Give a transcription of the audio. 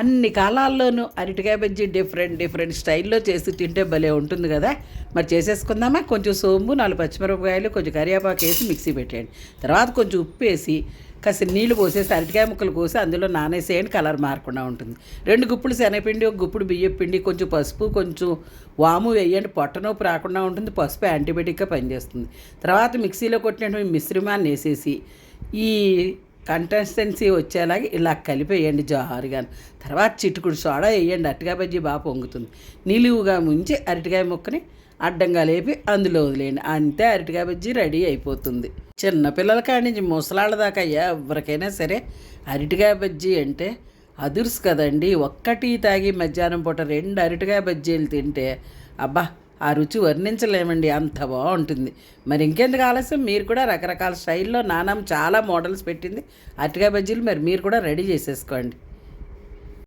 అన్ని కాలాల్లోనూ అరటికాయ bajji different different స్టైల్లో చేసి తింటే భలే ఉంటుంది కదా. మరి చేసేసుకుందామా. కొంచెం సోంపు, 4 పచ్చిమిరపకాయలు, కొంచెం కరివేపాకు వేసి మిక్సీ పెట్టేయండి. తర్వాత కొంచెం ఉప్పు వేసి కాస్త నీళ్లు పోసేసి అరటికాయ ముక్కలు కోసి అందులో నానేసేయండి, కలర్ మారకుండా ఉంటుంది. 2 గుప్పులు శనగపిండి, 1 గుప్పుడు బియ్యం పిండి, కొంచెం పసుపు, కొంచెం వాము వేయండి. పొట్టనొప్పి రాకుండా ఉంటుంది. పసుపు యాంటీబయాటిక్గా పనిచేస్తుంది. తర్వాత మిక్సీలో కొట్టినటువంటి మిశ్రమాన్ని వేసేసి ఈ కన్సిస్టెన్సీ వచ్చేలాగా ఇలా కలిపేయండి జారుగా. తర్వాత చిటుకుడు సోడా వేయండి. అరటికాయ బజ్జీ బాగా పొంగుతుంది. నిలువుగా ముంచి అరటికాయ ముక్కని అడ్డంగా లేపి అందులో వదిలేయండి. అంతే, అరటికాయ బజ్జీ రెడీ అయిపోతుంది. చిన్నపిల్లల కాడి నుంచి ముసలాళ్ళ దాకా ఎవరికైనా సరే అరటికాయ బజ్జీ అంటే అదుర్స్ కదండి. ఒక్కటి తాగి మధ్యాహ్నం పూట 2 అరటికాయ బజ్జీలు తింటే అబ్బా, ఆ రుచి వర్ణించలేమండి, అంత బాగుంటుంది. మరి ఇంకెందుకు ఆలస్యం, మీరు కూడా రకరకాల స్టైల్లో నానమ్మ చాలా మోడల్స్ పెట్టింది అరటికాయ బజ్జీలు. మరి మీరు కూడా రెడీ చేసేసుకోండి.